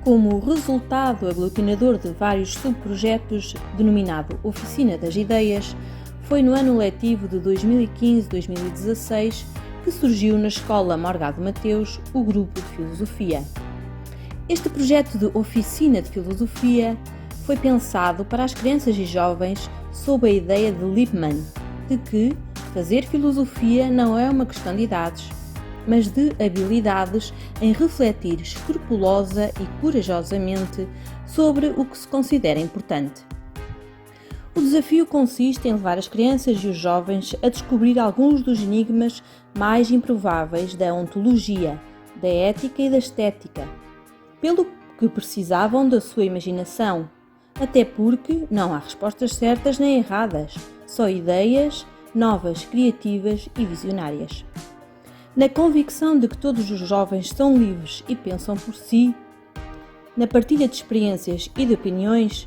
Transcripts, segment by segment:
como resultado aglutinador de vários subprojetos denominado Oficina das Ideias, foi no ano letivo de 2015-2016 que surgiu na Escola Morgado Mateus o Grupo de Filosofia. Este projeto de Oficina de Filosofia foi pensado para as crianças e jovens sob a ideia de Lippmann, de que fazer filosofia não é uma questão de idades, mas de habilidades em refletir escrupulosa e corajosamente sobre o que se considera importante. O desafio consiste em levar as crianças e os jovens a descobrir alguns dos enigmas mais improváveis da ontologia, da ética e da estética, pelo que precisavam da sua imaginação, até porque não há respostas certas nem erradas, só ideias novas, criativas e visionárias. Na convicção de que todos os jovens são livres e pensam por si, na partilha de experiências e de opiniões,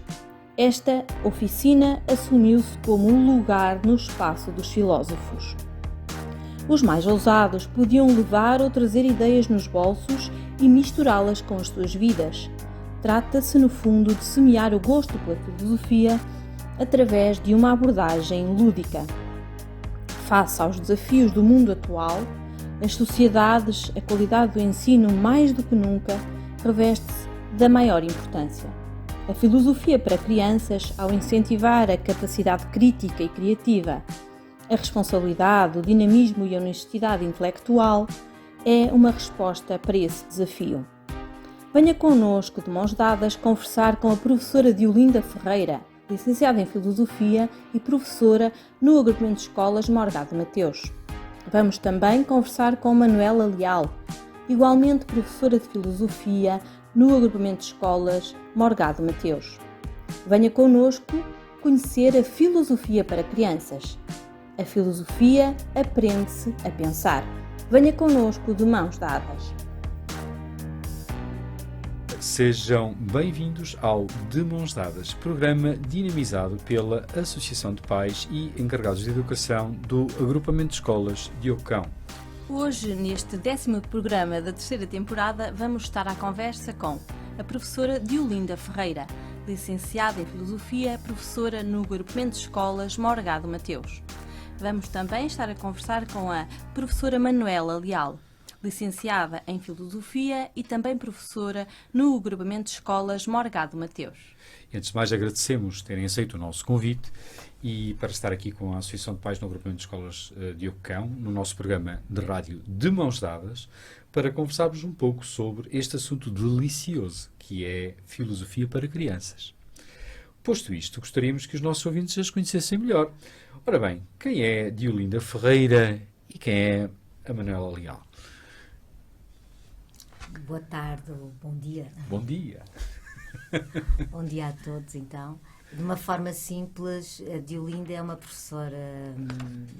esta oficina assumiu-se como um lugar no espaço dos filósofos. Os mais ousados podiam levar ou trazer ideias nos bolsos e misturá-las com as suas vidas. Trata-se, no fundo, de semear o gosto pela filosofia através de uma abordagem lúdica. Face aos desafios do mundo atual, as sociedades, a qualidade do ensino, mais do que nunca, reveste-se da maior importância. A filosofia para crianças, ao incentivar a capacidade crítica e criativa, a responsabilidade, o dinamismo e a honestidade intelectual, é uma resposta para esse desafio. Venha connosco, de mãos dadas, conversar com a professora Diolinda Ferreira, licenciada em Filosofia e professora no Agrupamento de Escolas Morgado Mateus. Vamos também conversar com Manuela Leal, igualmente professora de Filosofia no Agrupamento de Escolas Morgado Mateus. Venha connosco conhecer a filosofia para crianças. A filosofia aprende-se a pensar. Venha connosco de mãos dadas. Sejam bem-vindos ao De Mãos Dadas, programa dinamizado pela Associação de Pais e Encarregados de Educação do Agrupamento de Escolas Diogo Cão. Hoje, neste 10º programa da terceira temporada, vamos estar à conversa com a professora Diolinda Ferreira, licenciada em Filosofia, professora no Agrupamento de Escolas Morgado Mateus. Vamos também estar a conversar com a professora Manuela Leal, licenciada em Filosofia e também professora no Agrupamento de Escolas Morgado Mateus. E antes de mais, agradecemos terem aceito o nosso convite e para estar aqui com a Associação de Pais no Agrupamento de Escolas Diogo Cão, no nosso programa de rádio De Mãos Dadas, para conversarmos um pouco sobre este assunto delicioso, que é filosofia para crianças. Posto isto, gostaríamos que os nossos ouvintes as conhecessem melhor. Ora bem, quem é Diolinda Ferreira e quem é a Manuela Leal? Boa tarde, bom dia. Bom dia. Bom dia a todos, então. De uma forma simples, a Diolinda é uma professora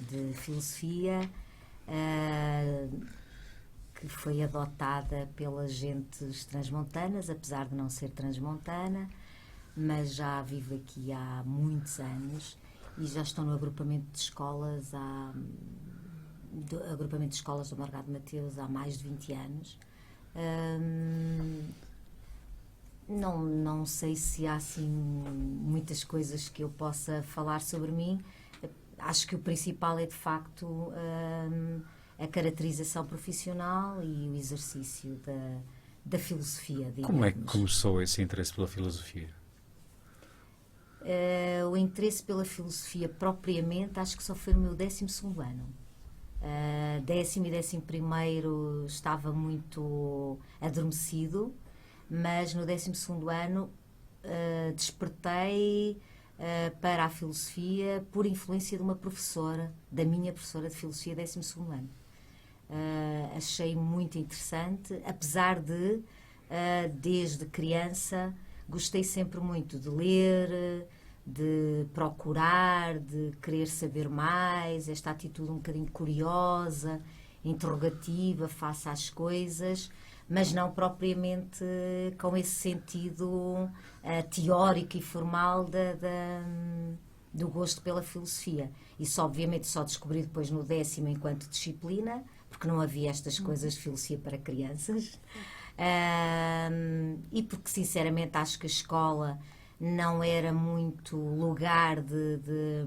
de filosofia que foi adotada pelas gentes transmontanas, apesar de não ser transmontana, mas já vive aqui há muitos anos e já estou no agrupamento de escolas do Morgado Mateus há mais de 20 anos. Não sei se há assim muitas coisas que eu possa falar sobre mim. Acho que o principal é de facto a caracterização profissional e o exercício da filosofia. Digamos. Como é que começou esse interesse pela filosofia? O interesse pela filosofia propriamente acho que só foi no meu 12º ano. 10º e 11º estava muito adormecido, mas no 12º ano despertei para a filosofia por influência de uma professora, da minha professora de filosofia 12º ano. Achei muito interessante, apesar de, desde criança, gostei sempre muito de ler, de procurar, de querer saber mais, esta atitude um bocadinho curiosa, interrogativa face às coisas, mas não propriamente com esse sentido teórico e formal do gosto pela filosofia. Isso obviamente só descobri depois no 10º enquanto disciplina, porque não havia estas coisas de filosofia para crianças. E porque, sinceramente, acho que a escola não era muito lugar de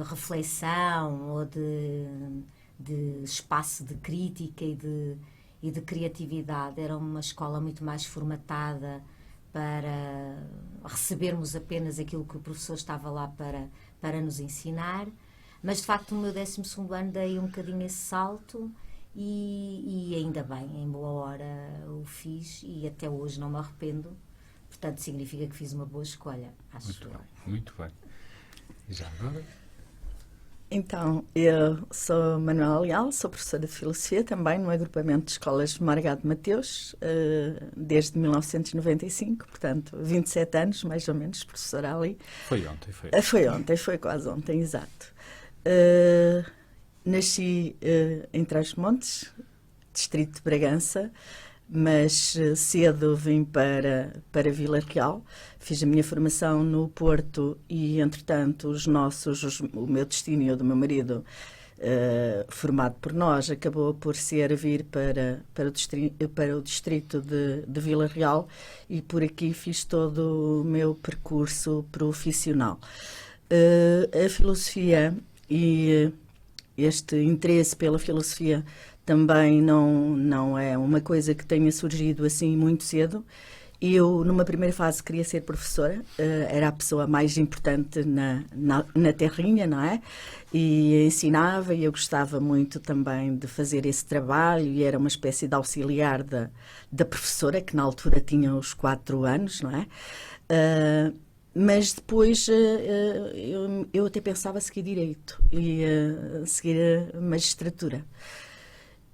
reflexão ou de espaço de crítica e de criatividade. Era uma escola muito mais formatada para recebermos apenas aquilo que o professor estava lá para nos ensinar. Mas, de facto, no meu 12º ano dei um bocadinho esse salto e ainda bem, em boa hora o fiz e até hoje não me arrependo. Portanto, significa que fiz uma boa escolha, acho. Muito bem, muito bem. E já agora? Então, eu sou Manuela Leal, sou professora de Filosofia também no agrupamento de escolas Margado Mateus, desde 1995, portanto, 27 anos, mais ou menos, professora ali. Foi ontem, foi. Foi ontem, foi quase ontem, exato. Nasci em Trás-os-Montes, distrito de Bragança, mas cedo vim para Vila Real. Fiz a minha formação no Porto e, entretanto, o meu destino e o do meu marido, formado por nós, acabou por ser vir para o distrito de Vila Real e por aqui fiz todo o meu percurso profissional. A filosofia e este interesse pela filosofia também não é uma coisa que tenha surgido assim muito cedo. Eu, numa primeira fase, queria ser professora, era a pessoa mais importante na terrinha, não é? E ensinava, e eu gostava muito também de fazer esse trabalho, e era uma espécie de auxiliar da professora, que na altura tinha os 4 anos, não é? Mas depois eu até pensava seguir Direito e seguir a magistratura.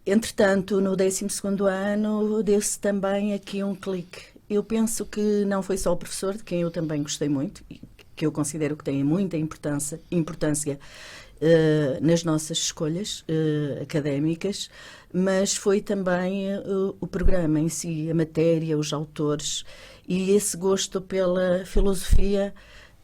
Entretanto, no 12º ano, deu-se também aqui um clique. Eu penso que não foi só o professor, de quem eu também gostei muito, e que eu considero que tem muita importância nas nossas escolhas académicas, mas foi também o programa em si, a matéria, os autores, e esse gosto pela filosofia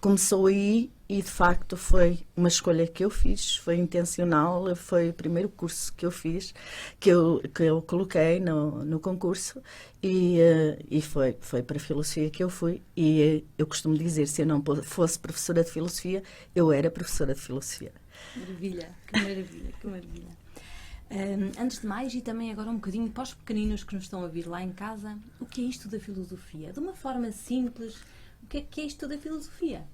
começou aí e, de facto, foi uma escolha que eu fiz, foi intencional, foi o primeiro curso que eu fiz, que eu coloquei no concurso e foi para a filosofia que eu fui. E eu costumo dizer, se eu não fosse professora de filosofia, eu era professora de filosofia. Maravilha, que maravilha, que maravilha. Antes de mais, e também agora um bocadinho para os pequeninos que nos estão a vir lá em casa, o que é isto da filosofia? De uma forma simples, o que é isto da filosofia?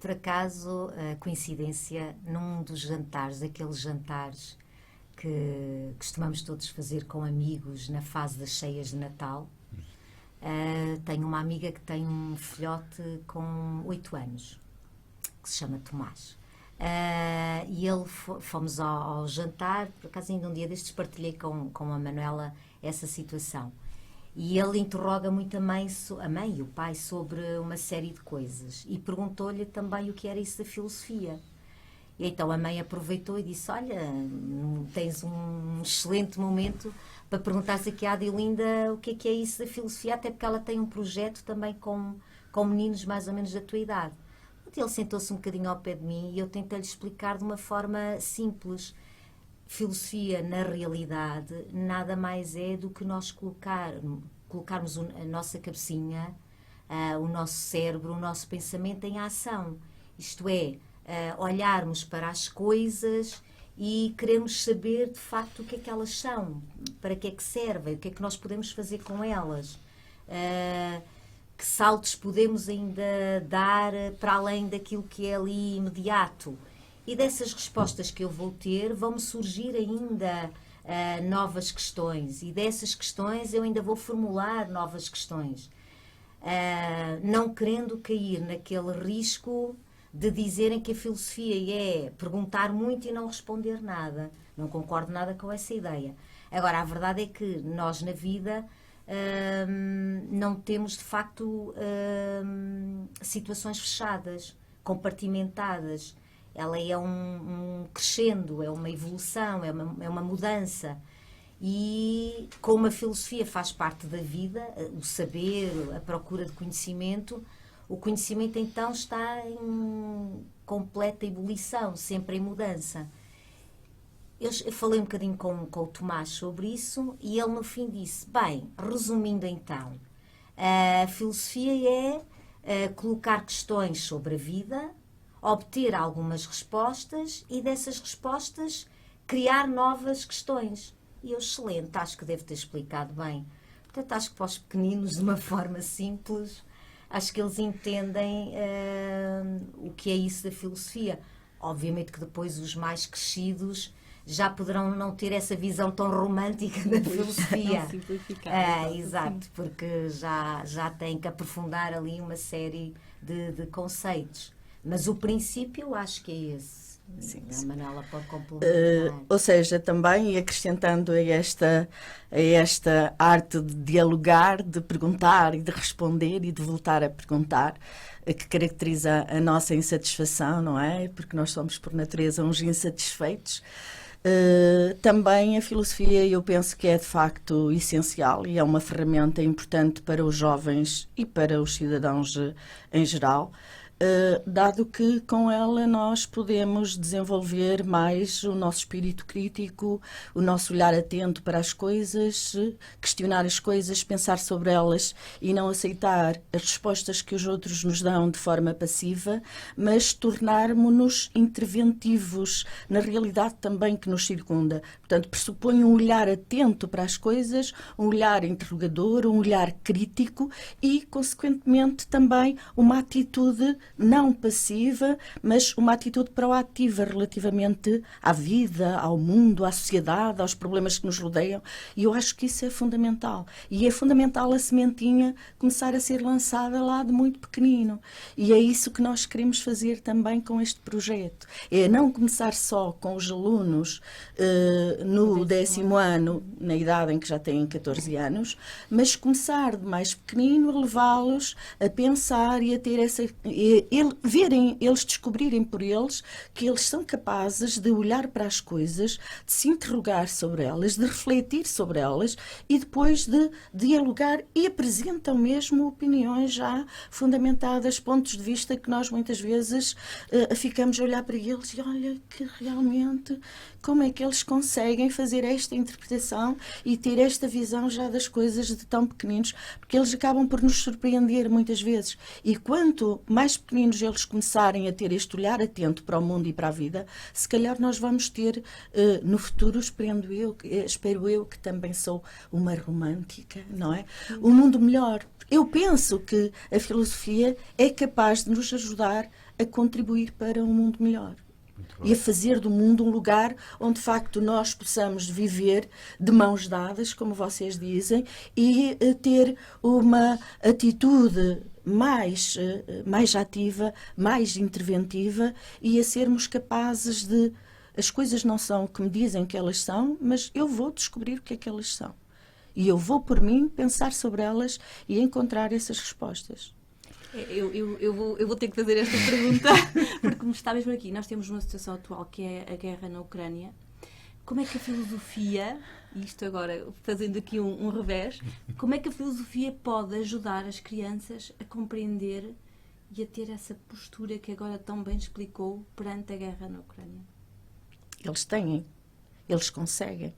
Por acaso, coincidência, num dos jantares, aqueles jantares que costumamos todos fazer com amigos na fase das ceias de Natal, tenho uma amiga que tem um filhote com 8 anos, que se chama Tomás. E fomos ao jantar, por acaso ainda um dia destes partilhei com a Manuela essa situação. E ele interroga muito a mãe e o pai sobre uma série de coisas e perguntou-lhe também o que era isso da filosofia. E então a mãe aproveitou e disse: olha, tens um excelente momento para perguntares aqui à Adelinda o que é isso da filosofia, até porque ela tem um projeto também com meninos mais ou menos da tua idade. Então ele sentou-se um bocadinho ao pé de mim e eu tentei-lhe explicar de uma forma simples. Filosofia, na realidade, nada mais é do que nós colocarmos a nossa cabecinha, o nosso cérebro, o nosso pensamento em ação. Isto é, olharmos para as coisas e queremos saber, de facto, o que é que elas são, para que é que servem, o que é que nós podemos fazer com elas, que saltos podemos ainda dar para além daquilo que é ali imediato. E dessas respostas que eu vou ter, vão-me surgir ainda novas questões. E dessas questões eu ainda vou formular novas questões. Não querendo cair naquele risco de dizerem que a filosofia é perguntar muito e não responder nada. Não concordo nada com essa ideia. Agora, a verdade é que nós na vida não temos, de facto, situações fechadas, compartimentadas. Ela é um crescendo, é uma evolução, é uma mudança. E como a filosofia faz parte da vida, o saber, a procura de conhecimento, o conhecimento então está em completa ebulição, sempre em mudança. Eu falei um bocadinho com o Tomás sobre isso e ele no fim disse, bem, resumindo então, a filosofia é colocar questões sobre a vida, obter algumas respostas e dessas respostas criar novas questões. E eu, excelente, acho que devo ter explicado bem. Portanto, acho que para os pequeninos, de uma forma simples, acho que eles entendem o que é isso da filosofia. Obviamente que depois os mais crescidos já poderão não ter essa visão tão romântica da filosofia. Não simplificar. Exato, porque já têm que aprofundar ali uma série de conceitos. Mas o princípio eu acho que é esse. Sim, A sim. Manuela pode complementar. Ou seja, também e acrescentando a esta arte de dialogar, de perguntar e de responder e de voltar a perguntar, que caracteriza a nossa insatisfação, não é? Porque nós somos, por natureza, uns insatisfeitos. Também a filosofia, eu penso que é de facto essencial e é uma ferramenta importante para os jovens e para os cidadãos em geral. Dado que com ela nós podemos desenvolver mais o nosso espírito crítico, o nosso olhar atento para as coisas, questionar as coisas, pensar sobre elas e não aceitar as respostas que os outros nos dão de forma passiva, mas tornarmos-nos interventivos na realidade também que nos circunda. Portanto, pressupõe um olhar atento para as coisas, um olhar interrogador, um olhar crítico e, consequentemente, também uma atitude não passiva, mas uma atitude proativa relativamente à vida, ao mundo, à sociedade, aos problemas que nos rodeiam. E eu acho que isso é fundamental. E é fundamental a sementinha começar a ser lançada lá de muito pequenino. E é isso que nós queremos fazer também com este projeto. É não começar só com os alunos no 10º ano, na idade em que já têm 14 anos, mas começar de mais pequenino a levá-los a pensar e a ter essa... verem, eles descobrirem por eles que eles são capazes de olhar para as coisas, de se interrogar sobre elas, de refletir sobre elas e depois de dialogar e apresentam mesmo opiniões já fundamentadas, pontos de vista que nós muitas vezes ficamos a olhar para eles e olha que realmente como é que eles conseguem fazer esta interpretação e ter esta visão já das coisas de tão pequeninos, porque eles acabam por nos surpreender muitas vezes. E quanto mais pequeninos eles começarem a ter este olhar atento para o mundo e para a vida, se calhar nós vamos ter no futuro, espero eu que também sou uma romântica, não é? Um mundo melhor. Eu penso que a filosofia é capaz de nos ajudar a contribuir para um mundo melhor. E a fazer do mundo um lugar onde, de facto, nós possamos viver de mãos dadas, como vocês dizem, e ter uma atitude mais ativa, mais interventiva e a sermos capazes de... As coisas não são o que me dizem que elas são, mas eu vou descobrir o que é que elas são. E eu vou, por mim, pensar sobre elas e encontrar essas respostas. Eu vou ter que fazer esta pergunta, porque como está mesmo aqui, nós temos uma situação atual que é a guerra na Ucrânia. Como é que a filosofia, e isto agora fazendo aqui um revés, como é que a filosofia pode ajudar as crianças a compreender e a ter essa postura que agora tão bem explicou perante a guerra na Ucrânia? Eles têm. Eles conseguem.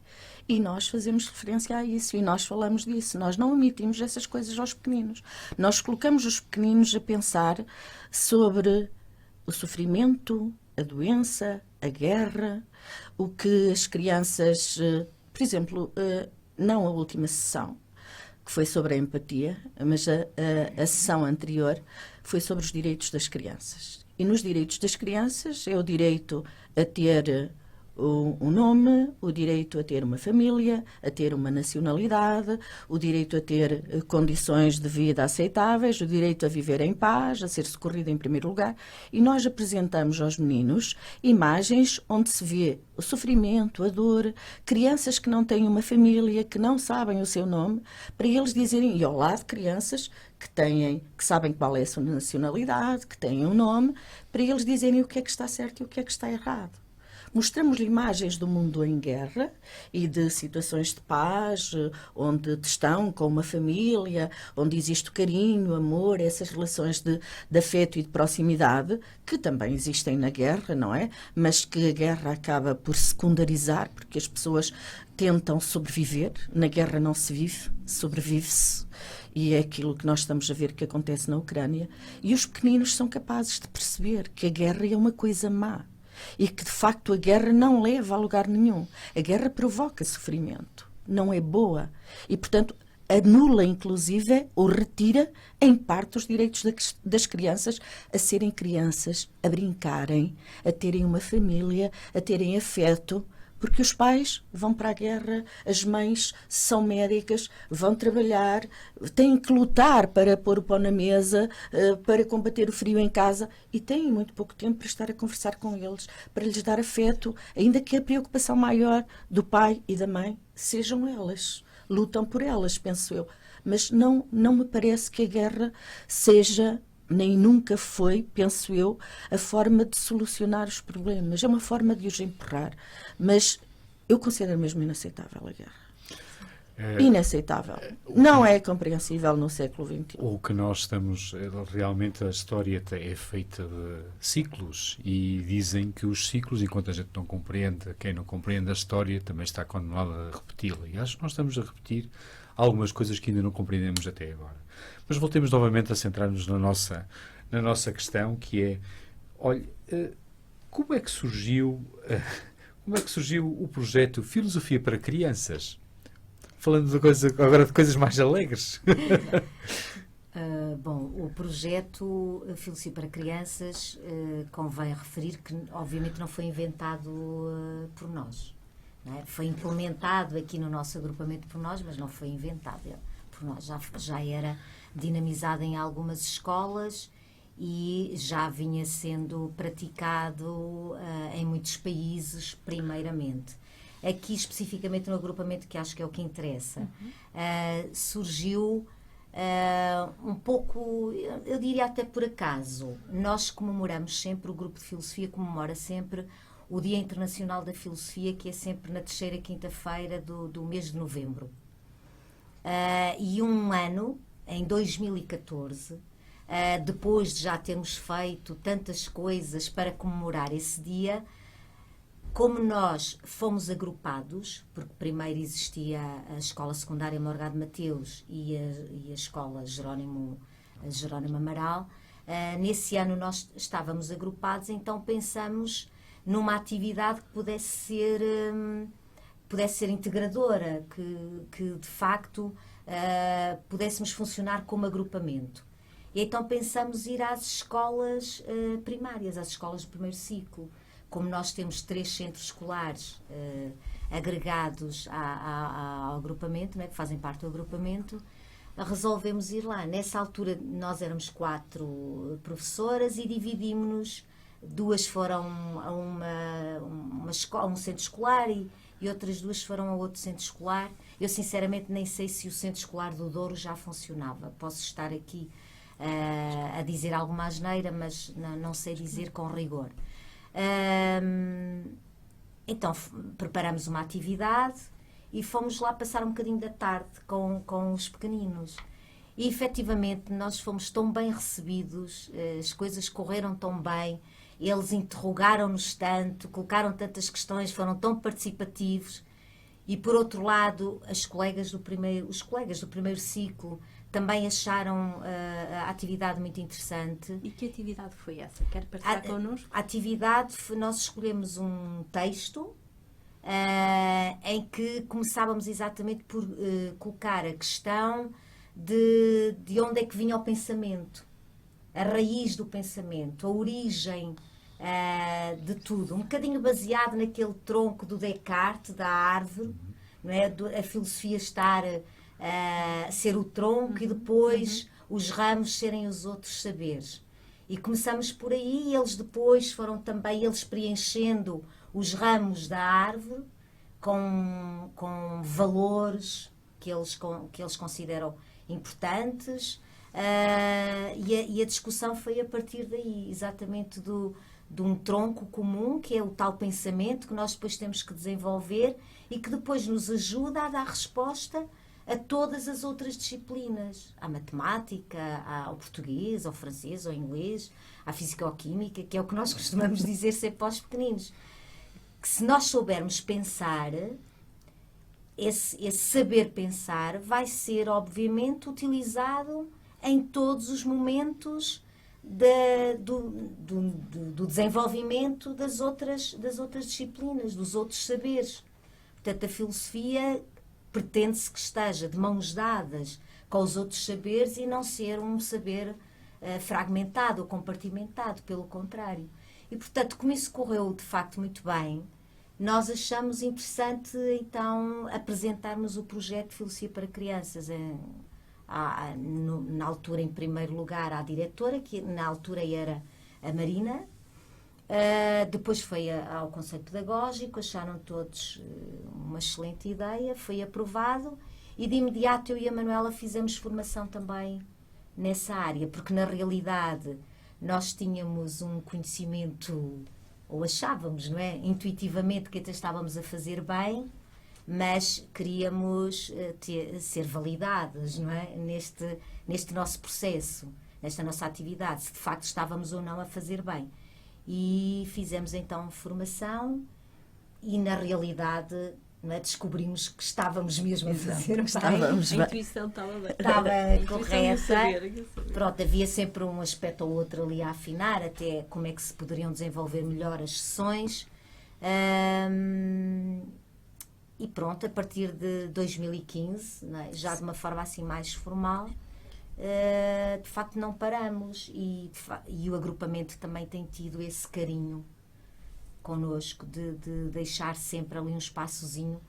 E nós fazemos referência a isso e nós falamos disso. Nós não omitimos essas coisas aos pequeninos. Nós colocamos os pequeninos a pensar sobre o sofrimento, a doença, a guerra, o que as crianças... Por exemplo, não a última sessão, que foi sobre a empatia, mas a sessão anterior foi sobre os direitos das crianças. E nos direitos das crianças é o direito a ter... um nome, o direito a ter uma família, a ter uma nacionalidade, o direito a ter condições de vida aceitáveis, o direito a viver em paz, a ser socorrido em primeiro lugar. E nós apresentamos aos meninos imagens onde se vê o sofrimento, a dor, crianças que não têm uma família, que não sabem o seu nome, para eles dizerem, e ao lado crianças que sabem qual é a sua nacionalidade, que têm um nome, para eles dizerem o que é que está certo e o que é que está errado. Mostramos-lhe imagens do mundo em guerra e de situações de paz, onde estão com uma família, onde existe o carinho, o amor, essas relações de afeto e de proximidade, que também existem na guerra, não é? Mas que a guerra acaba por secundarizar, porque as pessoas tentam sobreviver. Na guerra não se vive, sobrevive-se. E é aquilo que nós estamos a ver que acontece na Ucrânia. E os pequeninos são capazes de perceber que a guerra é uma coisa má. E que, de facto, a guerra não leva a lugar nenhum. A guerra provoca sofrimento. Não é boa. E, portanto, anula, inclusive, ou retira, em parte, os direitos das crianças a serem crianças, a brincarem, a terem uma família, a terem afeto. Porque os pais vão para a guerra, as mães são médicas, vão trabalhar, têm que lutar para pôr o pão na mesa, para combater o frio em casa e têm muito pouco tempo para estar a conversar com eles, para lhes dar afeto, ainda que a preocupação maior do pai e da mãe sejam elas. Lutam por elas, penso eu. Mas não me parece que a guerra seja, nem nunca foi, penso eu, a forma de solucionar os problemas. É uma forma de os empurrar. Mas eu considero mesmo inaceitável a guerra. Inaceitável. Não é compreensível no século XXI. O que nós estamos... Realmente a história é feita de ciclos e dizem que os ciclos, enquanto a gente não compreende, quem não compreende a história também está condenado a repeti-la. E acho que nós estamos a repetir algumas coisas que ainda não compreendemos até agora. Mas voltemos novamente a centrar-nos na nossa questão, que é, olha, como é que surgiu o projeto Filosofia para Crianças? Falando agora de coisas mais alegres. Bom, o projeto Filosofia para Crianças, convém referir que, obviamente, não foi inventado por nós. Não é? Foi implementado aqui no nosso agrupamento por nós, mas não foi inventado por nós. Já era dinamizado em algumas escolas e já vinha sendo praticado em muitos países, primeiramente. Aqui, especificamente no agrupamento, que acho que é o que interessa, surgiu um pouco, eu diria até por acaso. Nós comemoramos sempre, o grupo de filosofia comemora sempre o Dia Internacional da Filosofia, que é sempre na terceira quinta-feira do mês de novembro. E um ano, em 2014, depois de já termos feito tantas coisas para comemorar esse dia, como nós fomos agrupados, porque primeiro existia a Escola Secundária Morgado Mateus e a Escola Jerónimo Amaral, nesse ano nós estávamos agrupados, então pensamos numa atividade que pudesse ser integradora, que de facto pudéssemos funcionar como agrupamento. E então pensamos ir às escolas primárias, às escolas do primeiro ciclo. Como nós temos 3 centros escolares agregados ao agrupamento, né, que fazem parte do agrupamento, resolvemos ir lá. Nessa altura nós éramos 4 professoras e dividimos-nos. 2 foram a um centro escolar e outras 2 foram a outro centro escolar. Eu sinceramente nem sei se o centro escolar do Douro já funcionava. Posso estar aqui a dizer alguma asneira, mas não sei dizer com rigor. Então preparamos uma atividade e fomos lá passar um bocadinho da tarde com os pequeninos. E efetivamente nós fomos tão bem recebidos, as coisas correram tão bem, eles interrogaram-nos tanto, colocaram tantas questões, foram tão participativos. E por outro lado, os colegas do primeiro ciclo também acharam a atividade muito interessante. E que atividade foi essa? Quer partilhar connosco? A atividade, nós escolhemos um texto em que começávamos exatamente por colocar a questão de onde é que vinha o pensamento, a raiz do pensamento, a origem de tudo, um bocadinho baseado naquele tronco do Descartes, da árvore, não é? A filosofia estar a ser o tronco e depois os ramos serem os outros saberes. E começamos por aí, e eles depois foram também eles preenchendo os ramos da árvore com valores que eles consideram importantes, e a discussão foi a partir daí, exatamente de um tronco comum, que é o tal pensamento que nós depois temos que desenvolver e que depois nos ajuda a dar resposta a todas as outras disciplinas, à matemática, ao português, ao francês, ao inglês, à físico-química, que é o que nós costumamos dizer sempre para os pequeninos. Que se nós soubermos pensar, esse saber pensar vai ser, obviamente, utilizado em todos os momentos do desenvolvimento das outras disciplinas, dos outros saberes. Portanto, a filosofia pretende-se que esteja de mãos dadas com os outros saberes e não ser um saber fragmentado ou compartimentado, pelo contrário. E, portanto, como isso correu de facto muito bem, nós achamos interessante, então, apresentarmos o projeto de Filosofia para Crianças. Na altura, em primeiro lugar, à diretora, que na altura era a Marina. Depois foi ao Conselho Pedagógico, acharam todos uma excelente ideia, foi aprovado e de imediato eu e a Manuela fizemos formação também nessa área, porque na realidade nós tínhamos um conhecimento, ou achávamos, não é? Intuitivamente que até estávamos a fazer bem, mas queríamos ser validadas, não é? Neste nosso processo, nesta nossa atividade, se de facto estávamos ou não a fazer bem. E fizemos então formação e na realidade, não é, descobrimos que estávamos mesmo a fazer bem. Estávamos bem. A intuição estava bem. Estava correta. Saber. Pronto, havia sempre um aspecto ou outro ali a afinar, até como é que se poderiam desenvolver melhor as sessões. E pronto, a partir de 2015, não é, já de uma forma assim mais formal, de facto não paramos e o agrupamento também tem tido esse carinho connosco de deixar sempre ali um espaçozinho,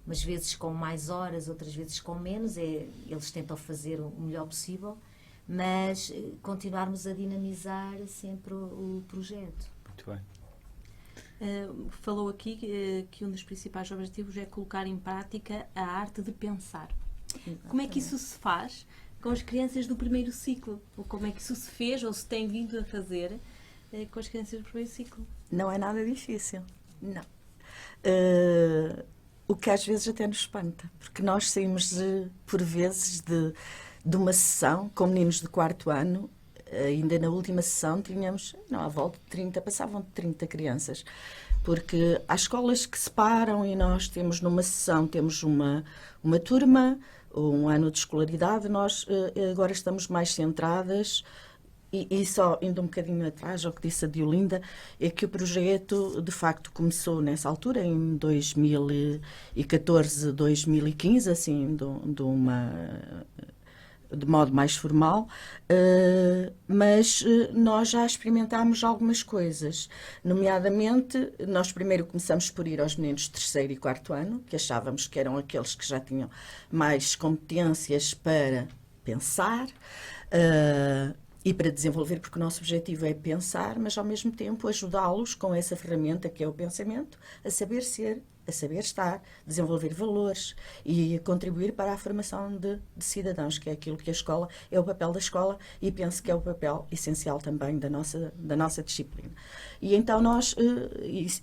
umas vezes com mais horas, outras vezes com menos, eles tentam fazer o melhor possível, mas continuarmos a dinamizar sempre o projeto. Muito bem. Falou aqui que um dos principais objetivos é colocar em prática a arte de pensar. Exatamente. Como é que isso se faz com as crianças do primeiro ciclo? Ou como é que isso se fez ou se tem vindo a fazer com as crianças do primeiro ciclo? Não é nada difícil, não. O que às vezes até nos espanta, porque nós saímos por vezes de uma sessão com meninos de 4º ano, ainda na última sessão tínhamos, à volta de 30, passavam de 30 crianças, porque há escolas que separam e nós temos numa sessão, temos uma turma, um ano de escolaridade, nós agora estamos mais centradas. E só indo um bocadinho atrás ao que disse a Diolinda, é que o projeto de facto começou nessa altura, em 2014, 2015, assim, de modo mais formal, mas nós já experimentámos algumas coisas, nomeadamente, nós primeiro começamos por ir aos meninos de 3º e 4º ano, que achávamos que eram aqueles que já tinham mais competências para pensar, e para desenvolver, porque o nosso objetivo é pensar, mas ao mesmo tempo ajudá-los com essa ferramenta que é o pensamento, a saber ser, a saber estar, desenvolver valores e contribuir para a formação de cidadãos, que é aquilo que a escola, é o papel da escola e penso que é o papel essencial também da nossa disciplina. E então nós,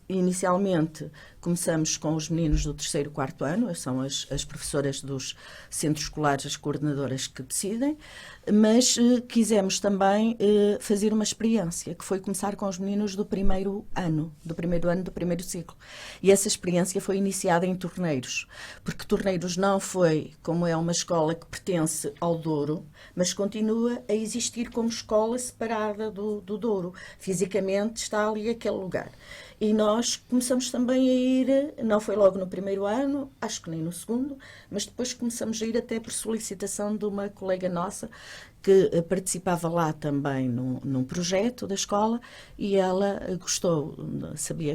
inicialmente, começamos com os meninos do 3º e 4º ano, são as professoras dos centros escolares, as coordenadoras que decidem, mas quisemos também fazer uma experiência, que foi começar com os meninos do primeiro ano, do primeiro ciclo. E essa experiência foi iniciada em Torneiros, porque Torneiros não foi, como é uma escola que pertence ao Douro, mas continua a existir como escola separada do Douro. Fisicamente está ali aquele lugar. E nós começamos também a ir, não foi logo no primeiro ano, acho que nem no segundo, mas depois começamos a ir até por solicitação de uma colega nossa que participava lá também num projeto da escola e ela gostou,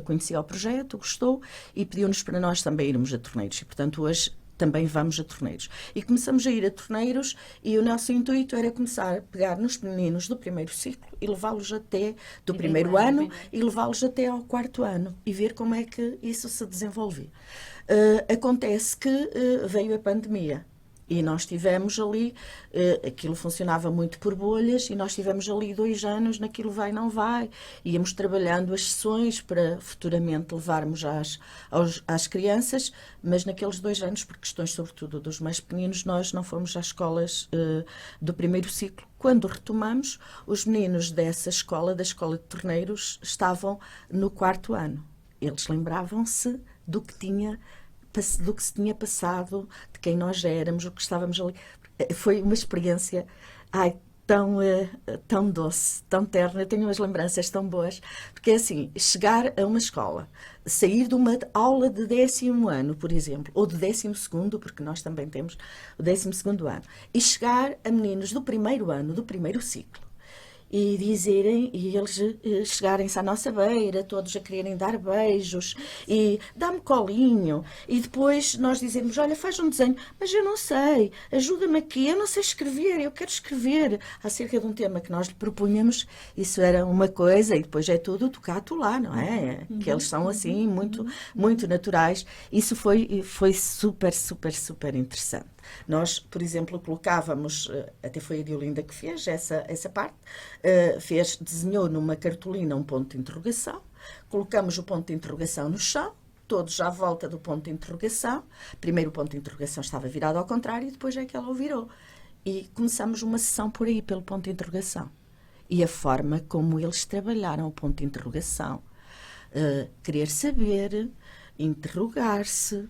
conhecia o projeto, gostou e pediu-nos para nós também irmos a Torneiros. E, portanto, hoje também vamos a Torneiros. E começamos a ir a Torneiros e o nosso intuito era começar a pegar nos meninos do primeiro ciclo e levá-los até do primeiro ano e levá-los até ao 4º ano e ver como é que isso se desenvolvia. Acontece que veio a pandemia E nós tivemos ali, aquilo funcionava muito por bolhas, e nós tivemos ali 2 anos naquilo vai, não vai. Íamos trabalhando as sessões para futuramente levarmos às crianças, mas naqueles 2 anos, por questões sobretudo dos mais pequeninos, nós não fomos às escolas do primeiro ciclo. Quando retomamos, os meninos dessa escola, da escola de torneiros, estavam no 4º ano. Eles lembravam-se do que se tinha passado, de quem nós éramos, o que estávamos ali. Foi uma experiência tão doce, tão terna. Eu tenho umas lembranças tão boas, porque é assim, chegar a uma escola, sair de uma aula de 10º ano, por exemplo, ou de 12º, porque nós também temos o 12º ano, e chegar a meninos do 1º ano, do primeiro ciclo, e dizerem, e eles chegarem-se à nossa beira, todos a quererem dar beijos e dá-me colinho, e depois nós dizemos, olha, faz um desenho, mas eu não sei, ajuda-me aqui, eu não sei escrever, eu quero escrever acerca de um tema que nós lhe propunhamos. Isso era uma coisa, e depois é tudo tocato lá, não é? Que eles são assim, muito, muito naturais. Isso foi super, super, super interessante. Nós, por exemplo, colocávamos, até foi a Diolinda que fez essa parte, desenhou numa cartolina um ponto de interrogação, colocamos o ponto de interrogação no chão, todos à volta do ponto de interrogação. Primeiro o ponto de interrogação estava virado ao contrário, e depois é que ela o virou. E começamos uma sessão por aí, pelo ponto de interrogação. E a forma como eles trabalharam o ponto de interrogação, querer saber, interrogar-se,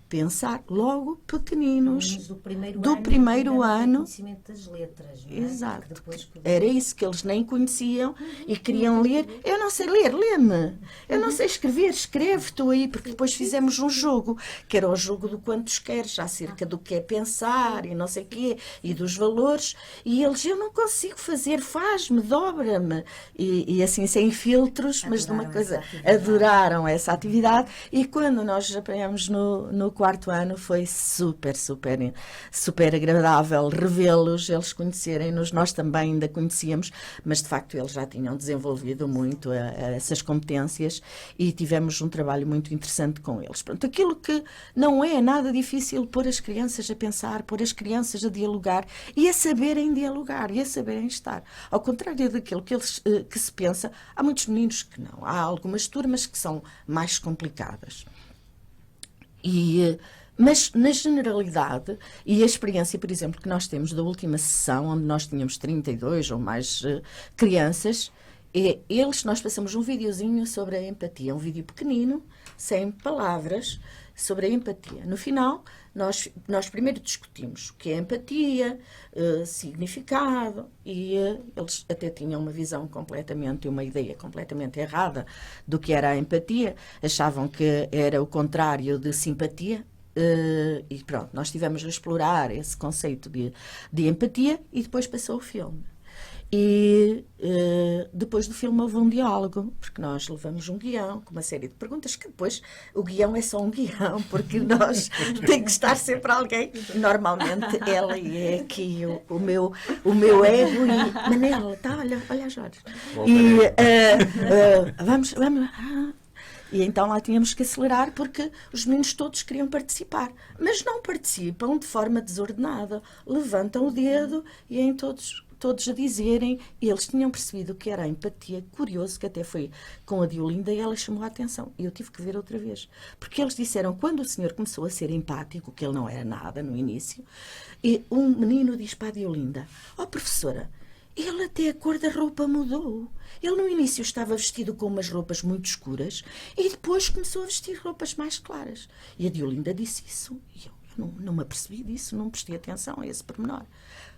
pensar, logo pequeninos, do do primeiro ano, conhecimento das letras, não é? exato, Depois... era isso que eles nem conheciam e queriam ler. Eu não sei ler, lê-me. Eu não sei escrever, escreve tu aí, porque depois fizemos um jogo, que era o jogo do quantos queres, acerca do que é pensar e não sei o quê, e dos valores, e eles, eu não consigo fazer, faz-me, dobra-me, e assim sem filtros, mas de uma coisa, adoraram essa atividade, e quando nós apanhamos no 4º ano, foi super, super, super agradável revê-los, eles conhecerem-nos. Nós também ainda conhecíamos, mas de facto eles já tinham desenvolvido muito essas competências, e tivemos um trabalho muito interessante com eles. Pronto, aquilo que não é nada difícil, pôr as crianças a pensar, pôr as crianças a dialogar e a saberem dialogar e a saberem estar. Ao contrário daquilo que se pensa, há muitos meninos que não. Há algumas turmas que são mais complicadas. Mas, na generalidade, e a experiência, por exemplo, que nós temos da última sessão, onde nós tínhamos 32 ou mais crianças, nós passamos um videozinho sobre a empatia, um vídeo pequenino, sem palavras, sobre a empatia. No final, nós primeiro discutimos o que é empatia, significado, e eles até tinham uma visão uma ideia completamente errada do que era a empatia, achavam que era o contrário de simpatia, e pronto, nós estivemos a explorar esse conceito de empatia, e depois passou o filme. E depois do filme houve um diálogo, porque nós levamos um guião com uma série de perguntas, que depois o guião é só um guião, porque nós tem que estar sempre alguém, normalmente ela é aqui o meu ego, e Manela, tá, olha Jorge, e vamos e então lá tínhamos que acelerar, porque os meninos todos queriam participar, mas não participam de forma desordenada, levantam o dedo e em todos a dizerem. Eles tinham percebido o que era a empatia. Curioso que até foi com a Diolinda, e ela chamou a atenção, e eu tive que ver outra vez, porque eles disseram, quando o senhor começou a ser empático, que ele não era nada no início, e um menino diz para a Diolinda, professora, ele até a cor da roupa mudou. Ele no início estava vestido com umas roupas muito escuras e depois começou a vestir roupas mais claras. E a Diolinda disse isso, e eu não me apercebi disso, não prestei atenção a esse pormenor.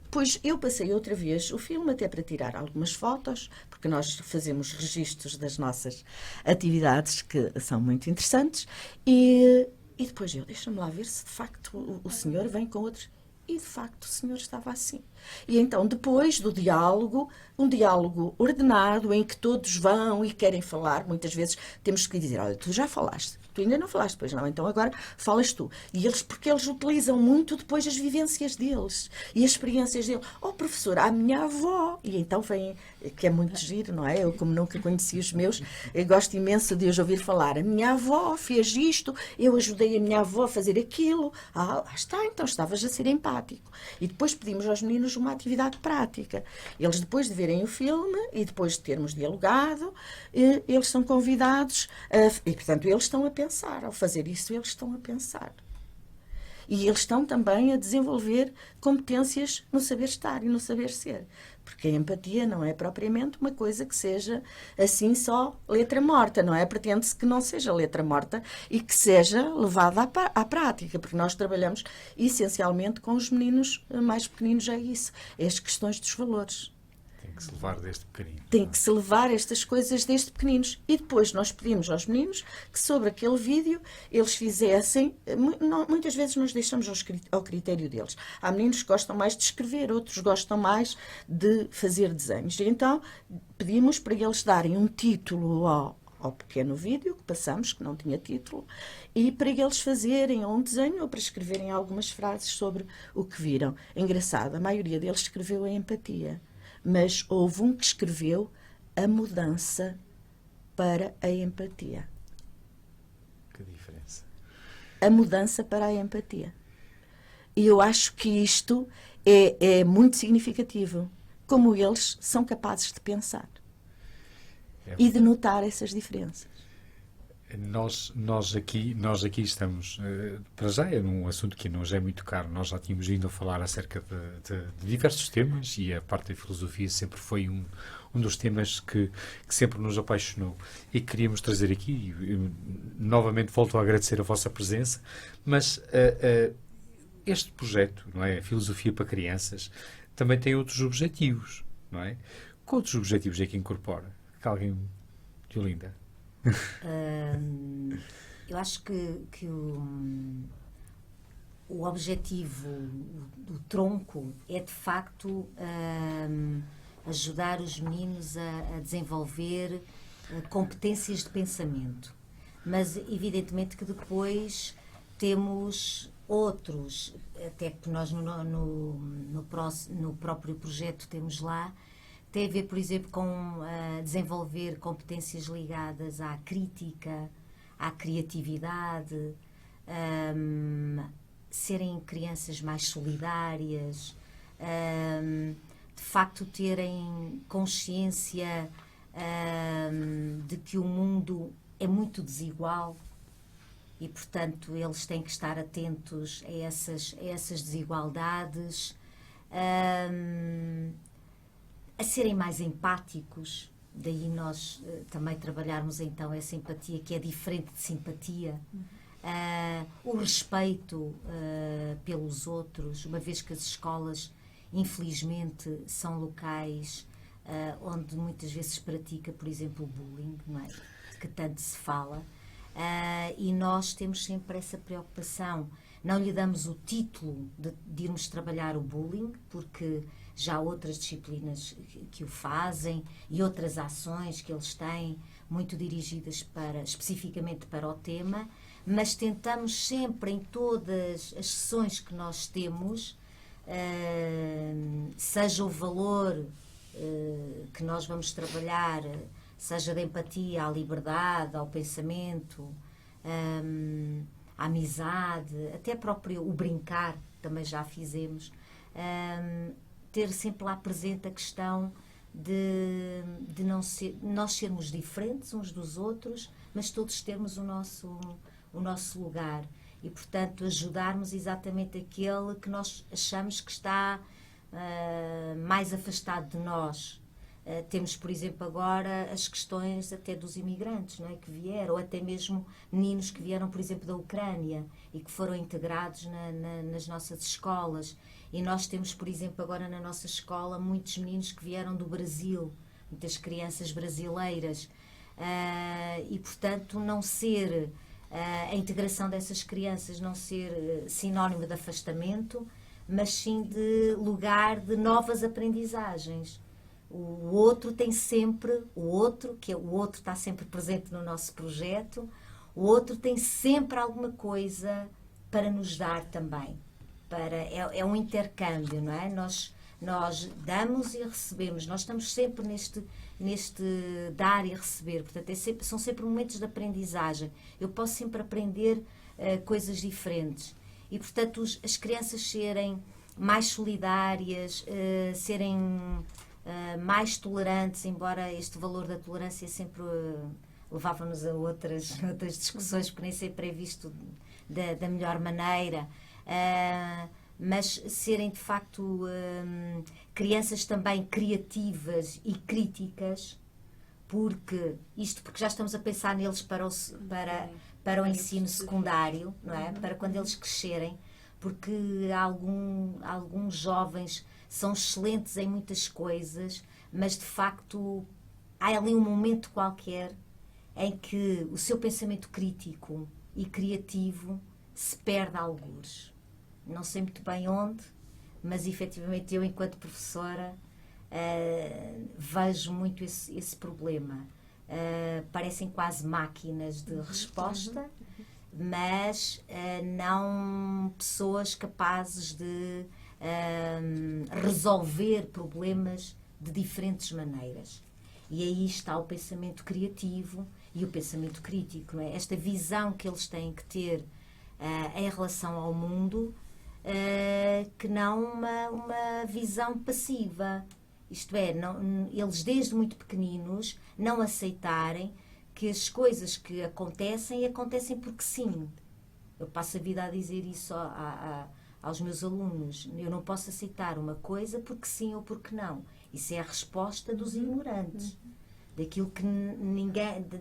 Depois eu passei outra vez o filme, até para tirar algumas fotos, porque nós fazemos registros das nossas atividades, que são muito interessantes, e depois deixa-me lá ver se de facto o senhor vem com outros. E, de facto, o senhor estava assim. E então, depois do diálogo, um diálogo ordenado, em que todos vão e querem falar, muitas vezes temos que dizer, olha, tu já falaste, tu ainda não falaste, pois não, então agora falas tu. E eles, porque eles utilizam muito depois as vivências deles e as experiências deles. Oh, professora, a minha avó. E então vem, que é muito giro, não é? Eu, como nunca conheci os meus, eu gosto imenso de os ouvir falar. A minha avó fez isto, eu ajudei a minha avó a fazer aquilo. Ah, lá está, então estavas a ser empático. E depois pedimos aos meninos uma atividade prática. Eles, depois de verem o filme e depois de termos dialogado, eles são convidados e, portanto, eles estão a pensar. Ao fazer isso, eles estão a pensar. E eles estão também a desenvolver competências no saber estar e no saber ser. Porque a empatia não é propriamente uma coisa que seja assim só letra morta, não é? Pretende-se que não seja letra morta e que seja levada à prática, porque nós trabalhamos essencialmente com os meninos mais pequeninos, é isso, é as questões dos valores. Tem que se levar desde pequenino. Tem que se levar estas coisas desde pequeninos. E depois nós pedimos aos meninos que sobre aquele vídeo eles fizessem... Muitas vezes nós deixamos ao critério deles. Há meninos que gostam mais de escrever, outros gostam mais de fazer desenhos. E então pedimos para eles darem um título ao pequeno vídeo que passamos, que não tinha título, e para eles fazerem um desenho ou para escreverem algumas frases sobre o que viram. Engraçado, a maioria deles escreveu a empatia. Mas houve um que escreveu a mudança para a empatia. Que diferença. A mudança para a empatia. E eu acho que isto é muito significativo. Como eles são capazes de pensar. E de notar essas diferenças. Nós aqui estamos, para já é um assunto que não é muito caro, nós já tínhamos vindo a falar acerca de diversos temas e a parte da filosofia sempre foi um dos temas que sempre nos apaixonou e queríamos trazer aqui, novamente volto a agradecer a vossa presença, mas este projeto, não é? A Filosofia para Crianças, também tem outros objetivos, não é? Que outros objetivos é que incorpora? Que alguém, Diolinda? Eu acho que o objetivo, o tronco, é de facto ajudar os meninos a desenvolver competências de pensamento. Mas, evidentemente, que depois temos outros, até que nós no próprio projeto temos lá, tem a ver, por exemplo, com desenvolver competências ligadas à crítica, à criatividade, serem crianças mais solidárias, de facto terem consciência de que o mundo é muito desigual e, portanto, eles têm que estar atentos a essas desigualdades. A serem mais empáticos, daí nós também trabalharmos então essa empatia que é diferente de simpatia, o respeito pelos outros, uma vez que as escolas infelizmente são locais onde muitas vezes se pratica, por exemplo, o bullying, não é? De que tanto se fala, e nós temos sempre essa preocupação. Não lhe damos o título de irmos trabalhar o bullying, porque já há outras disciplinas que o fazem e outras ações que eles têm, muito dirigidas especificamente para o tema, mas tentamos sempre, em todas as sessões que nós temos, seja o valor que nós vamos trabalhar, seja da empatia à liberdade, ao pensamento, à amizade, até próprio o brincar, também já fizemos, ter sempre lá presente a questão de nós sermos diferentes uns dos outros, mas todos termos o nosso lugar e, portanto, ajudarmos exatamente aquele que nós achamos que está mais afastado de nós. Temos, por exemplo, agora as questões até dos imigrantes, não é, que vieram, ou até mesmo meninos que vieram, por exemplo, da Ucrânia e que foram integrados nas nossas escolas. E nós temos, por exemplo, agora na nossa escola, muitos meninos que vieram do Brasil, muitas crianças brasileiras. E, portanto, não ser a integração dessas crianças não ser sinónimo de afastamento, mas sim de lugar de novas aprendizagens. O outro tem sempre, o outro está sempre presente no nosso projeto, O outro tem sempre alguma coisa para nos dar também. É um intercâmbio, não é? Nós damos e recebemos. Nós estamos sempre neste dar e receber. Portanto, são sempre momentos de aprendizagem. Eu posso sempre aprender coisas diferentes. E, portanto, as crianças serem mais solidárias, serem mais tolerantes, embora este valor da tolerância sempre levava-nos a outras discussões, porque nem sempre é visto da melhor maneira, mas serem de facto crianças também criativas e críticas, porque já estamos a pensar neles para o ensino secundário, não é? Para quando eles crescerem, porque alguns jovens são excelentes em muitas coisas, mas de facto há ali um momento qualquer em que o seu pensamento crítico e criativo se perde a algures. Não sei muito bem onde, mas efetivamente eu, enquanto professora, vejo muito esse problema. Parecem quase máquinas de resposta, mas não pessoas capazes de resolver problemas de diferentes maneiras. E aí está o pensamento criativo e o pensamento crítico, não é? Esta visão que eles têm que ter em relação ao mundo, que não uma visão passiva. Isto é, eles desde muito pequeninos não aceitarem que as coisas que acontecem porque sim. Eu passo a vida a dizer isso aos meus alunos. Eu não posso aceitar uma coisa porque sim ou porque não. Isso é a resposta dos ignorantes,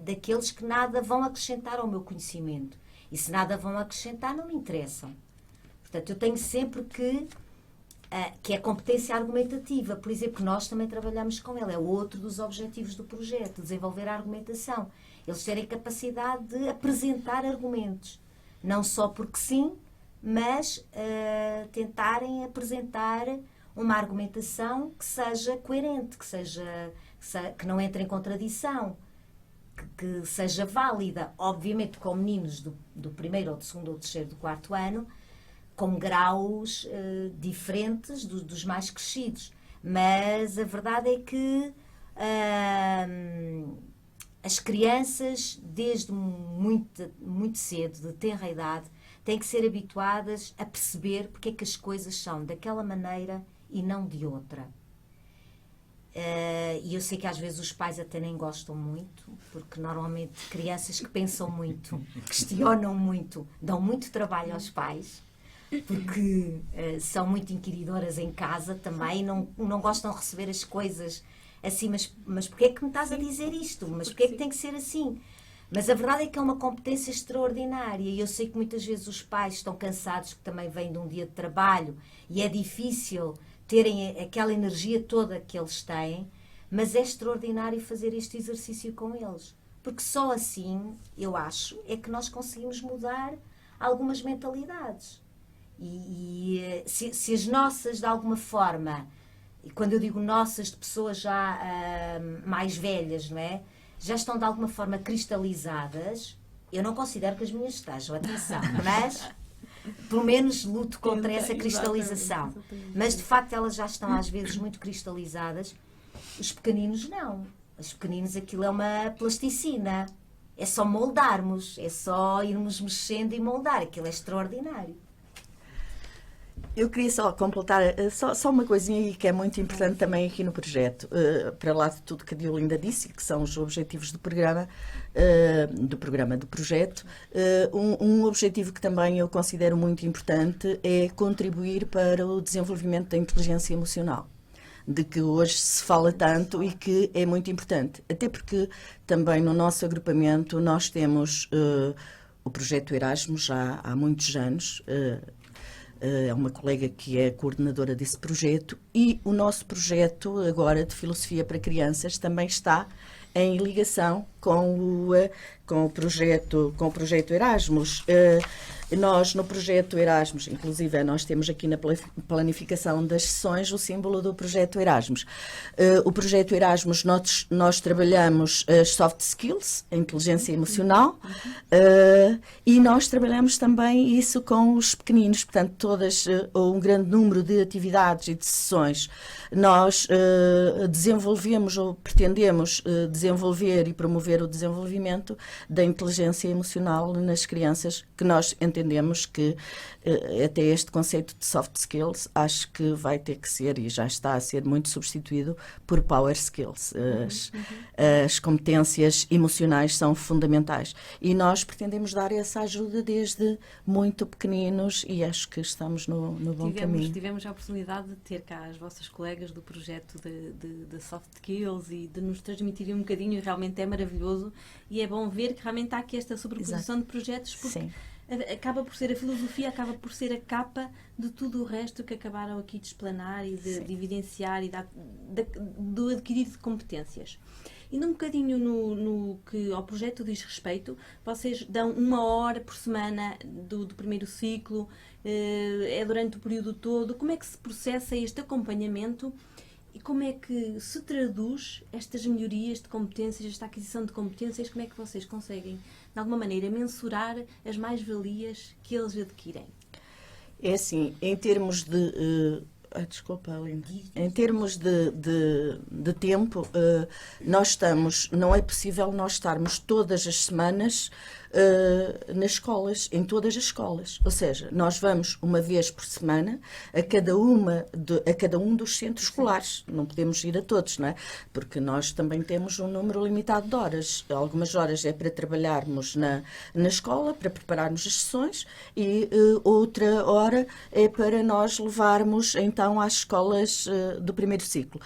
daqueles que nada vão acrescentar ao meu conhecimento. E se nada vão acrescentar, não me interessam. Portanto, eu tenho sempre que é competência argumentativa, por exemplo, que nós também trabalhamos com ela. É outro dos objetivos do projeto, desenvolver a argumentação. Eles terem capacidade de apresentar argumentos. Não só porque sim, mas tentarem apresentar uma argumentação que seja coerente, que não entre em contradição, que seja válida. Obviamente, com meninos do primeiro, ou do segundo, ou do terceiro, do quarto ano, com graus diferentes dos mais crescidos. Mas a verdade é que as crianças, desde muito cedo, de tenra idade, têm que ser habituadas a perceber porque é que as coisas são daquela maneira e não de outra. E eu sei que às vezes os pais até nem gostam muito, porque normalmente crianças que pensam muito, questionam muito, dão muito trabalho aos pais, porque são muito inquiridoras em casa também, não gostam de receber as coisas assim, mas porquê é que me estás a dizer isto? Mas porquê é que tem que ser assim? Mas a verdade é que é uma competência extraordinária, e eu sei que muitas vezes os pais estão cansados, que também vêm de um dia de trabalho, e é difícil terem aquela energia toda que eles têm, mas é extraordinário fazer este exercício com eles. Porque só assim, eu acho, é que nós conseguimos mudar algumas mentalidades. E se as nossas, de alguma forma, e quando eu digo nossas, de pessoas já mais velhas, não é? Já estão de alguma forma cristalizadas, eu não considero que as minhas estejam, atenção, mas pelo menos luto contra essa cristalização. Mas de facto elas já estão às vezes muito cristalizadas. Os pequeninos não. Os pequeninos, aquilo é uma plasticina. É só moldarmos, é só irmos mexendo e moldar. Aquilo é extraordinário. Eu queria só completar só uma coisinha que é muito importante também aqui no projeto, para lá de tudo que a Diolinda disse, que são os objetivos do projeto. Um objetivo que também eu considero muito importante é contribuir para o desenvolvimento da inteligência emocional, de que hoje se fala tanto e que é muito importante. Até porque também no nosso agrupamento nós temos o projeto Erasmus já há muitos anos. É uma colega que é coordenadora desse projeto, e o nosso projeto agora de Filosofia para Crianças também está em ligação com o projeto Erasmus. Nós, no projeto Erasmus, inclusive, nós temos aqui na planificação das sessões o símbolo do projeto Erasmus. O projeto Erasmus, nós trabalhamos as soft skills, a inteligência emocional, e nós trabalhamos também isso com os pequeninos, portanto, um grande número de atividades e de sessões. Nós desenvolvemos ou pretendemos desenvolver e promover o desenvolvimento da inteligência emocional nas crianças, que nós entendemos que até este conceito de soft skills acho que vai ter que ser, e já está a ser muito substituído por power skills. As competências emocionais são fundamentais e nós pretendemos dar essa ajuda desde muito pequeninos e acho que estamos no bom caminho. Tivemos a oportunidade de ter cá as vossas colegas do projeto de soft skills e de nos transmitirem um bocadinho, e realmente é maravilhoso e é bom ver que realmente há aqui esta sobreposição de projetos, porque sim, acaba por ser a filosofia, acaba por ser a capa de tudo o resto que acabaram aqui de explanar e de evidenciar e do adquirir de competências. Indo um bocadinho no que ao projeto diz respeito, vocês dão 1 hora por semana do primeiro ciclo, é durante o período todo. Como é que se processa este acompanhamento e como é que se traduz estas melhorias de competências, esta aquisição de competências, como é que vocês conseguem, de alguma maneira, mensurar as mais-valias que eles adquirem? É assim, em termos de... desculpa, Aline. Em termos de tempo, não é possível nós estarmos todas as semanas nas escolas, em todas as escolas. Ou seja, nós vamos uma vez por semana a cada um dos centros escolares. Não podemos ir a todos, não é? Porque nós também temos um número limitado de horas. Algumas horas é para trabalharmos na escola, para prepararmos as sessões, e outra hora é para nós levarmos então às escolas do primeiro ciclo.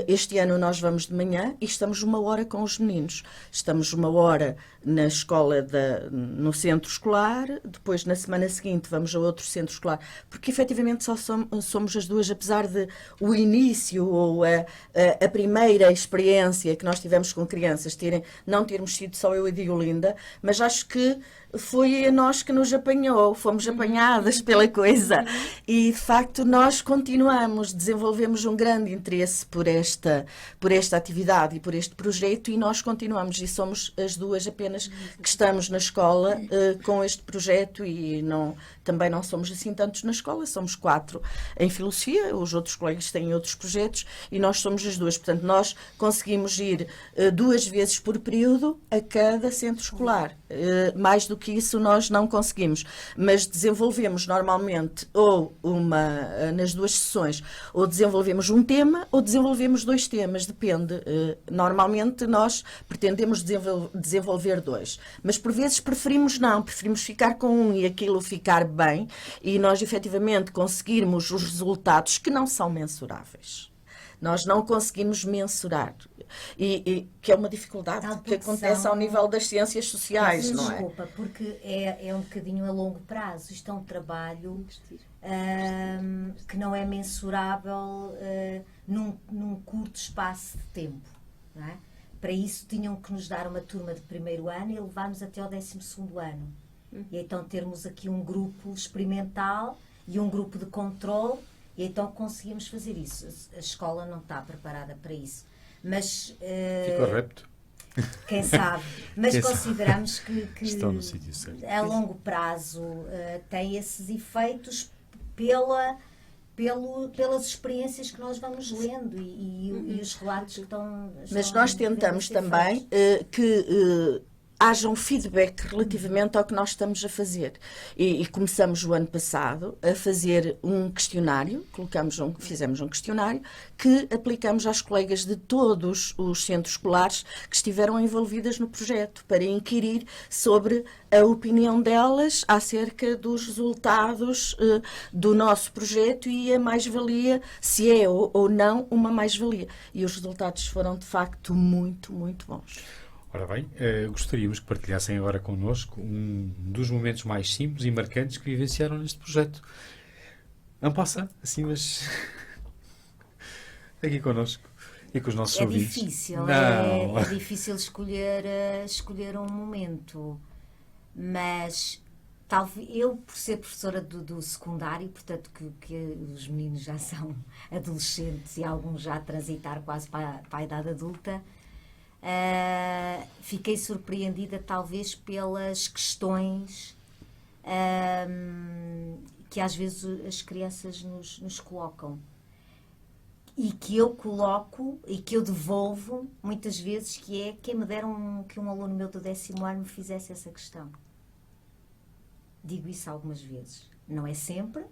Este ano nós vamos de manhã e estamos 1 hora com os meninos. Estamos 1 hora na escola, no centro escolar, depois na semana seguinte vamos a outro centro escolar, porque efetivamente só somos as duas, apesar de o início ou a primeira experiência que nós tivemos com crianças não termos sido só eu e Diolinda, mas acho que foi a nós que nos apanhou, fomos apanhadas pela coisa e de facto nós continuamos, desenvolvemos um grande interesse por esta atividade e por este projeto e nós continuamos e somos as duas apenas que estamos na escola com este projeto e também não somos assim tantos na escola, somos 4 em filosofia, os outros colegas têm outros projetos e nós somos as duas, portanto nós conseguimos ir 2 vezes por período a cada centro escolar, mais do que isso nós não conseguimos, mas desenvolvemos normalmente nas 2 sessões, ou desenvolvemos um tema ou desenvolvemos 2 temas, depende. Normalmente nós pretendemos desenvolver 2, mas por vezes preferimos ficar com um e aquilo ficar bem e nós efetivamente conseguirmos os resultados que não são mensuráveis. Nós não conseguimos mensurar. E que é uma dificuldade que acontece ao nível das ciências sociais, não é? Desculpa, porque é um bocadinho a longo prazo. Isto é um trabalho que não é mensurável num curto espaço de tempo, não é? Para isso tinham que nos dar uma turma de primeiro ano e levar-nos até ao 12º ano. E então termos aqui um grupo experimental e um grupo de controle. E então conseguimos fazer isso. A escola não está preparada para isso. Mas... Ficou repto. Quem sabe. Mas consideramos que estão no sítio certo. A longo prazo tem esses efeitos pelas experiências que nós vamos lendo e os relatos que estão... Mas nós tentamos também que... haja um feedback relativamente ao que nós estamos a fazer. E começamos o ano passado a fazer um questionário, fizemos um questionário que aplicamos às colegas de todos os centros escolares que estiveram envolvidas no projeto, para inquirir sobre a opinião delas acerca dos resultados do nosso projeto e a mais-valia, se é ou não uma mais-valia. E os resultados foram, de facto, muito, muito bons. Ora bem, gostaríamos que partilhassem agora connosco um dos momentos mais simples e marcantes que vivenciaram neste projeto. Não passa, assim, mas aqui connosco. E com os nossos É ouvintes. difícil, Não. é difícil escolher um momento, mas talvez eu, por ser professora do secundário, portanto que os meninos já são adolescentes e alguns já a transitar quase para a idade adulta, fiquei surpreendida talvez pelas questões que às vezes as crianças nos colocam. E que eu coloco e que eu devolvo muitas vezes, que é quem me deram que um aluno meu do 10º ano me fizesse essa questão. Digo isso algumas vezes. Não é sempre,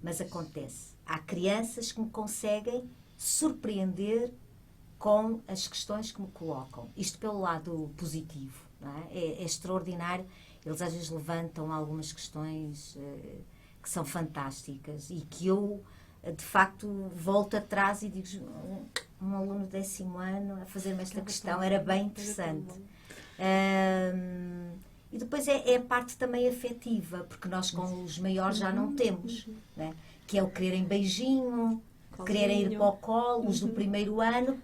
mas acontece. Há crianças que me conseguem surpreender com as questões que me colocam. Isto pelo lado positivo, não é? É extraordinário. Eles às vezes levantam algumas questões que são fantásticas e que eu, de facto, volto atrás e digo, um aluno do 10º ano a fazer-me esta questão era bem interessante. E depois é a parte também afetiva, porque nós com os maiores já não temos, né? Que é o quererem beijinho, quererem ir para o colo, os do primeiro ano.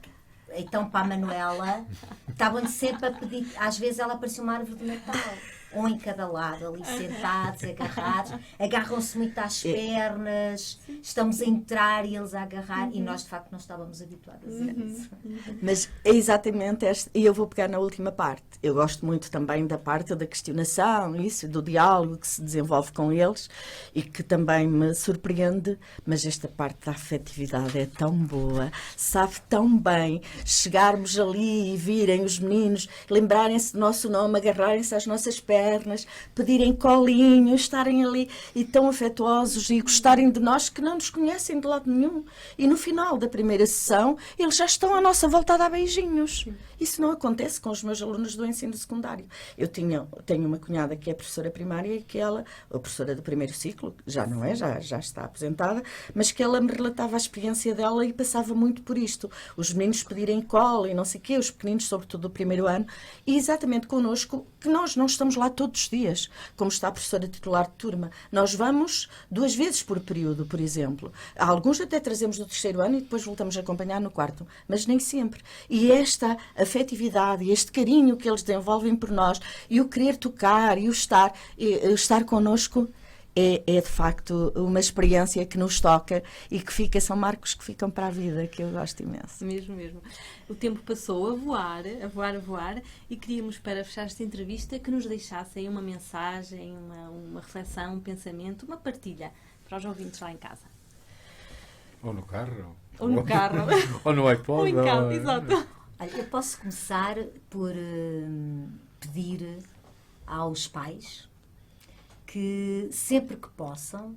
Então, para a Manuela, estavam sempre a pedir, às vezes ela parecia uma árvore de Natal, um em cada lado, ali sentados, agarrados, agarram-se muito às pernas, estamos a entrar e eles a agarrar, e nós de facto não estávamos habituados a isso. Mas é exatamente esta, e eu vou pegar na última parte. Eu gosto muito também da parte da questionação, isso, do diálogo que se desenvolve com eles e que também me surpreende, mas esta parte da afetividade é tão boa, sabe tão bem chegarmos ali e virem os meninos, lembrarem-se do nosso nome, agarrarem-se às nossas pernas, pedirem colinho, estarem ali e tão afetuosos e gostarem de nós que não nos conhecem de lado nenhum. E no final da primeira sessão, eles já estão à nossa volta a dar beijinhos. Isso não acontece com os meus alunos do ensino secundário. Eu tenho uma cunhada que é professora primária e que ela, a professora do primeiro ciclo, já não é, já está aposentada, mas que ela me relatava a experiência dela e passava muito por isto. Os meninos pedirem cola e não sei o quê, os pequeninos, sobretudo do primeiro ano, e exatamente connosco, que nós não estamos lá todos os dias, como está a professora titular de turma. Nós vamos 2 vezes por período, por exemplo. Alguns até trazemos do 3º ano e depois voltamos a acompanhar no 4º, mas nem sempre. E esta afetividade e este carinho que eles desenvolvem por nós e o querer tocar e o estar connosco é de facto uma experiência que nos toca e que fica, são marcos que ficam para a vida, que eu gosto imenso. Mesmo. O tempo passou a voar, e queríamos, para fechar esta entrevista, que nos deixassem uma mensagem, uma reflexão, um pensamento, uma partilha para os ouvintes lá em casa. Ou no carro. Ou no carro. Ou no iPod. Ou em casa, exato. Olha, eu posso começar por pedir aos pais que sempre que possam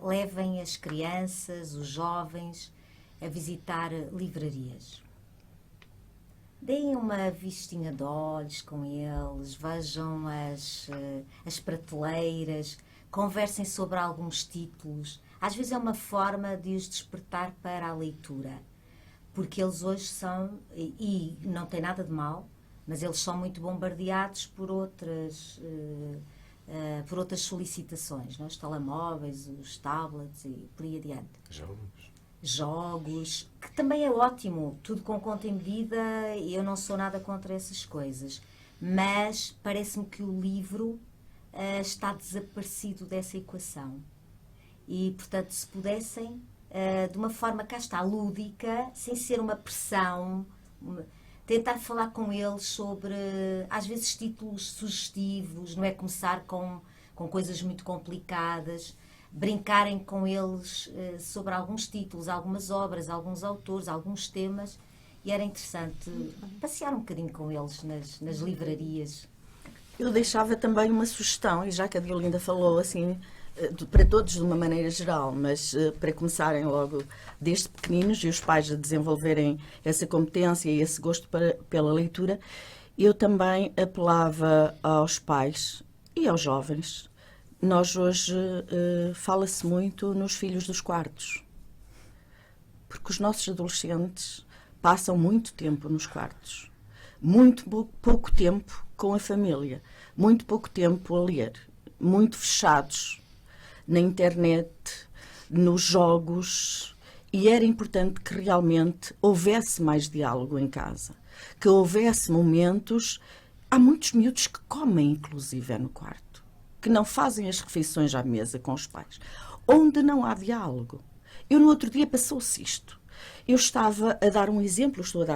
levem as crianças, os jovens a visitar livrarias. Deem uma vistinha de olhos com eles, vejam as prateleiras, conversem sobre alguns títulos. Às vezes é uma forma de os despertar para a leitura, porque eles hoje são, e não tem nada de mal, mas eles são muito bombardeados por outras solicitações, não? Os telemóveis, os tablets e por aí adiante. Jogos, que também é ótimo, tudo com conta e medida, e eu não sou nada contra essas coisas, mas parece-me que o livro está desaparecido dessa equação. E, portanto, se pudessem, de uma forma, cá está, lúdica, sem ser uma pressão, tentar falar com eles sobre, às vezes, títulos sugestivos, não é? Começar com coisas muito complicadas, brincarem com eles sobre alguns títulos, algumas obras, alguns autores, alguns temas, e era interessante passear um bocadinho com eles nas livrarias. Eu deixava também uma sugestão, e já que a Diolinda falou assim, para todos de uma maneira geral, mas para começarem logo desde pequeninos e os pais a desenvolverem essa competência e esse gosto pela leitura, eu também apelava aos pais e aos jovens. Nós hoje fala-se muito nos filhos dos quartos, porque os nossos adolescentes passam muito tempo nos quartos, muito pouco tempo com a família, muito pouco tempo a ler, muito fechados na internet, nos jogos, E era importante que realmente houvesse mais diálogo em casa, que houvesse momentos. Há muitos miúdos que comem, inclusive, no quarto, que não fazem as refeições à mesa com os pais, onde não há diálogo. Eu, no outro dia, passou-se isto. Eu estava a dar um exemplo, estou a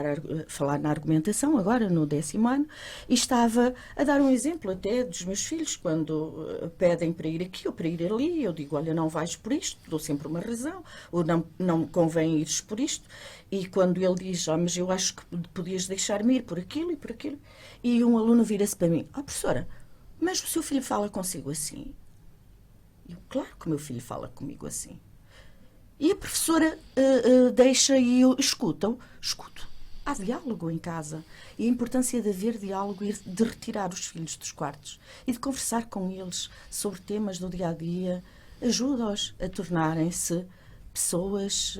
falar na argumentação agora, no 10º ano, e estava a dar um exemplo até dos meus filhos, quando pedem para ir aqui ou para ir ali, eu digo, olha, não vais por isto, dou sempre uma razão, ou não convém ires por isto, e quando ele diz, mas eu acho que podias deixar-me ir por aquilo e por aquilo, e um aluno vira-se para mim, professora, mas o seu filho fala consigo assim? Eu, claro que o meu filho fala comigo assim. E a professora deixa e eu escuto. Há diálogo em casa. E a importância de haver diálogo e de retirar os filhos dos quartos e de conversar com eles sobre temas do dia-a-dia ajuda-os a tornarem-se pessoas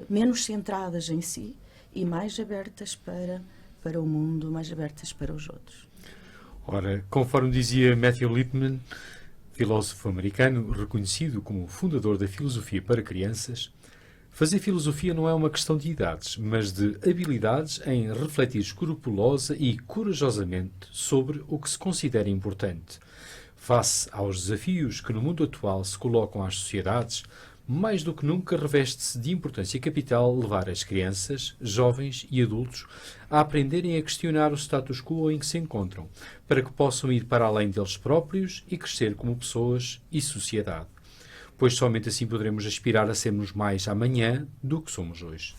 menos centradas em si e mais abertas para o mundo, mais abertas para os outros. Ora, conforme dizia Matthew Lipman, filósofo americano reconhecido como fundador da filosofia para crianças, fazer filosofia não é uma questão de idades, mas de habilidades em refletir escrupulosa e corajosamente sobre o que se considera importante. Face aos desafios que no mundo atual se colocam às sociedades, mais do que nunca reveste-se de importância capital levar as crianças, jovens e adultos a aprenderem a questionar o status quo em que se encontram, para que possam ir para além deles próprios e crescer como pessoas e sociedade. Pois somente assim poderemos aspirar a sermos mais amanhã do que somos hoje.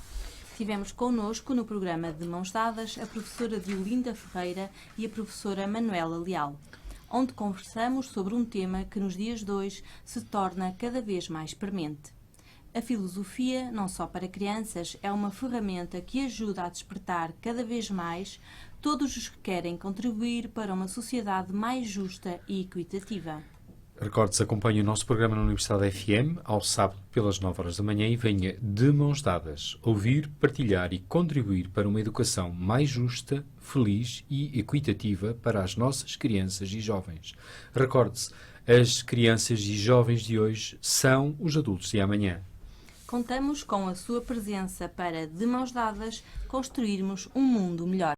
Tivemos connosco no programa de Mãos Dadas a professora Diolinda Ferreira e a professora Manuela Leal, onde conversamos sobre um tema que nos dias de hoje se torna cada vez mais premente. A filosofia, não só para crianças, é uma ferramenta que ajuda a despertar cada vez mais todos os que querem contribuir para uma sociedade mais justa e equitativa. Recorde-se, acompanhe o nosso programa na Universidade FM ao sábado pelas 9 horas da manhã e venha de mãos dadas ouvir, partilhar e contribuir para uma educação mais justa, feliz e equitativa para as nossas crianças e jovens. Recorde-se, as crianças e jovens de hoje são os adultos de amanhã. Contamos com a sua presença para, de mãos dadas, construirmos um mundo melhor.